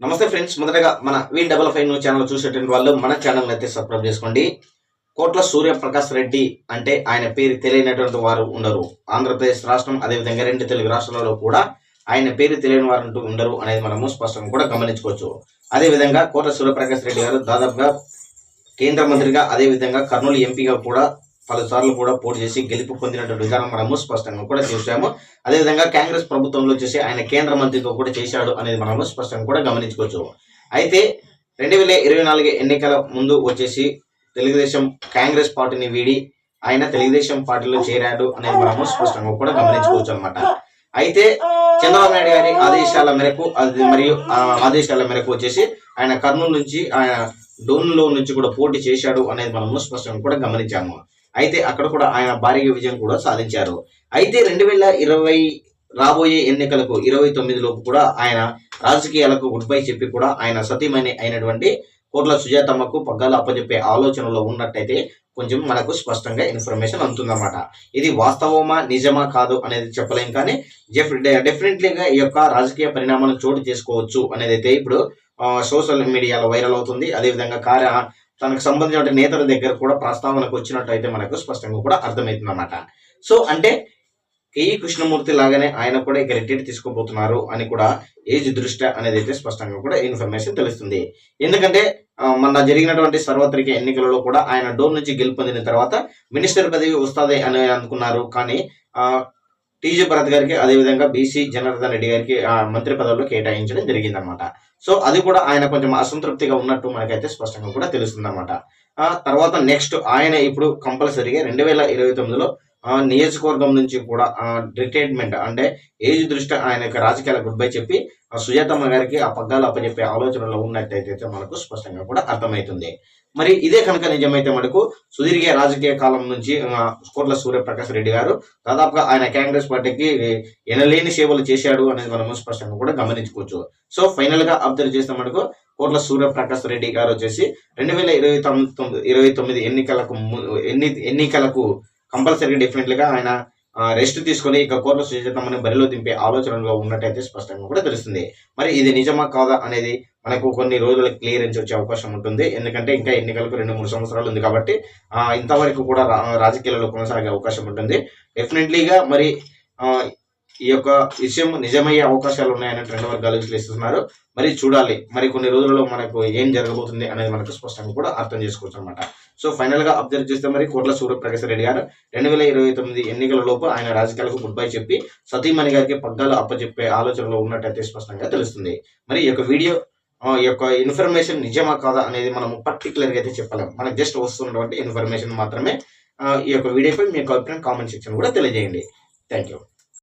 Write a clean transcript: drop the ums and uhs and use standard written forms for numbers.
నమస్తే ఫ్రెండ్స్, మొదటగా మన V55 న్యూస్ ఛానల్ చూసేటువంటి వాళ్ళు మన ఛానల్ అయితే సబ్స్క్రైబ్ చేసుకోండి. కోట్ల సూర్యప్రకాష్ రెడ్డి అంటే ఆయన పేరు తెలియనటువంటి వారు ఉండరు. ఆంధ్రప్రదేశ్ రాష్ట్రం అదేవిధంగా రెండు తెలుగు రాష్ట్రాలలో కూడా ఆయన పేరు తెలియని వారు అంటూ ఉండరు అనేది మనము స్పష్టంగా కూడా గమనించుకోవచ్చు. అదేవిధంగా కోట్ల సూర్యప్రకాష్ రెడ్డి గారు దాదాపుగా కేంద్ర మంత్రిగా అదేవిధంగా కర్నూలు ఎంపీగా కూడా పలుసార్లు కూడా పోటీ చేసి గెలుపు పొందినటువంటి విధానం మనము స్పష్టంగా కూడా చూసాము. అదేవిధంగా కాంగ్రెస్ ప్రభుత్వంలో వచ్చేసి ఆయన కేంద్ర మంత్రిగా కూడా చేశాడు అనేది మనము స్పష్టంగా కూడా గమనించుకోవచ్చు. అయితే 2024 ఎన్నికల ముందు వచ్చేసి తెలుగుదేశం కాంగ్రెస్ పార్టీని వీడి ఆయన తెలుగుదేశం పార్టీలో చేరాడు అనేది మనము స్పష్టంగా కూడా గమనించుకోవచ్చు అనమాట. అయితే చంద్రబాబు నాయుడు గారి ఆదేశాల మేరకు వచ్చేసి ఆయన కర్నూలు నుంచి ఆయన డోన్లో నుంచి కూడా పోటీ చేశాడు అనేది మనము స్పష్టంగా కూడా గమనించాము. అయితే అక్కడ కూడా ఆయన భారీ విజయం కూడా సాధించారు. అయితే 2020 రాబోయే ఎన్నికలకు 29 లోపు కూడా ఆయన రాజకీయాలకు గుడ్ బై చెప్పి కూడా ఆయన సతీమణి అయినటువంటి కోట్ల సుజాతమ్మకు పగ్గాలు అప్పచెప్పే ఆలోచనలో ఉన్నట్టయితే కొంచెం మనకు స్పష్టంగా ఇన్ఫర్మేషన్ అందుతుందన్నమాట. ఇది వాస్తవమా నిజమా కాదు అనేది చెప్పలేం, కానీ డెఫినెట్లీగా ఈ యొక్క రాజకీయ పరిణామాలను చోటు చేసుకోవచ్చు అనేది అయితే ఇప్పుడు సోషల్ మీడియాలో వైరల్ అవుతుంది. అదేవిధంగా తనకు సంబంధించిన నేతల దగ్గర కూడా ప్రస్తావనకు వచ్చినట్టయితే మనకు స్పష్టంగా కూడా అర్థమవుతుంది అన్నమాట. సో అంటే కేఈ కృష్ణమూర్తి లాగానే ఆయన కూడా ఇక రిటైర్ తీసుకోబోతున్నారు అని కూడా ఏజ్ దృష్ట్యా అనేది అయితే స్పష్టంగా కూడా ఇన్ఫర్మేషన్ తెలుస్తుంది. ఎందుకంటే మొన్న జరిగినటువంటి సార్వత్రిక ఎన్నికలలో కూడా ఆయన డోర్ నుంచి గెలుపొందిన తర్వాత మినిస్టర్ పదవి వస్తుంది అని అనుకున్నారు. కానీ టీజీ భరత్ గారికి అదేవిధంగా బీసీ జనార్దన్ రెడ్డి గారికి మంత్రి పదవులు కేటాయించడం జరిగిందనమాట. సో అది కూడా ఆయన కొంచెం అసంతృప్తిగా ఉన్నట్టు మనకైతే స్పష్టంగా కూడా తెలుస్తుంది అనమాట. తర్వాత నెక్స్ట్ ఆయన ఇప్పుడు కంపల్సరీగా 2029లో నియోజకవర్గం నుంచి కూడా రిటైర్మెంట్ అంటే ఏజ్ దృష్ట్యా ఆయన యొక్క రాజకీయాల గుడ్ బై చెప్పి సుజాతమ్మ గారికి ఆ పగ్గాలు అప్పచెప్పే ఆలోచనలో ఉన్నట్టయితే మనకు స్పష్టంగా కూడా అర్థమవుతుంది. మరి ఇదే కనుక నిజమైతే మనకు సుదీర్ఘ రాజకీయ కాలం నుంచి కోట్ల సూర్యప్రకాష్ రెడ్డి గారు దాదాపుగా ఆయన కాంగ్రెస్ పార్టీకి ఎనలేని సేవలు చేశాడు అనేది మనము స్పష్టంగా కూడా గమనించుకోవచ్చు. సో ఫైనల్ గా అబ్జర్వ్ చేస్తే మనకు కోట్ల సూర్యప్రకాష్ రెడ్డి గారు వచ్చేసి 2029 ఎన్నికలకు కంపల్సరీ డెఫినెట్లీగా ఆయన రెస్ట్ తీసుకొని ఇక కోట్ల సుజాతమ్మని బరిలో దింపే ఆలోచనలో ఉన్నట్టయితే స్పష్టంగా కూడా తెలుస్తుంది. మరి ఇది నిజమా కాదా అనేది మనకు కొన్ని రోజులకు క్లియరెన్స్ వచ్చే అవకాశం ఉంటుంది. ఎందుకంటే ఇంకా ఎన్నికలకు 2-3 సంవత్సరాలు ఉంది కాబట్టి ఇంతవరకు కూడా రాజకీయాలలో కొనసాగే అవకాశం ఉంటుంది. డెఫినెట్లీగా మరి ఈ యొక్క విషయం నిజమయ్యే అవకాశాలు ఉన్నాయని రెండు వర్గాలు విశ్లేషిస్తున్నారు. మరి చూడాలి, మరి కొన్ని రోజులలో మనకు ఏం జరగబోతుంది అనేది మనకు స్పష్టంగా కూడా అర్థం చేసుకోవచ్చు అనమాట. సో ఫైనల్ గా అబ్జర్వ్ చేస్తే మరి కోట్ల సూర్యప్రకాష్ రెడ్డి గారు 2029 ఎన్నికల లోపు ఆయన రాజకీయాలకు గుడ్ బై చెప్పి సతీమణి గారికి పగ్గాలు అప్పచెప్పే ఆలోచనలో ఉన్నట్టయితే స్పష్టంగా తెలుస్తుంది. మరి ఈ యొక్క వీడియో ఈ యొక్క ఇన్ఫర్మేషన్ నిజమా కాదా అనేది మనం పర్టికులర్ గా అయితే చెప్పలేం. మనకు జస్ట్ వస్తున్నటువంటి ఇన్ఫర్మేషన్ మాత్రమే. ఈ యొక్క వీడియోపై మీ యొక్క అభిప్రాయం కామెంట్ సెక్షన్ కూడా తెలియజేయండి. Thank you.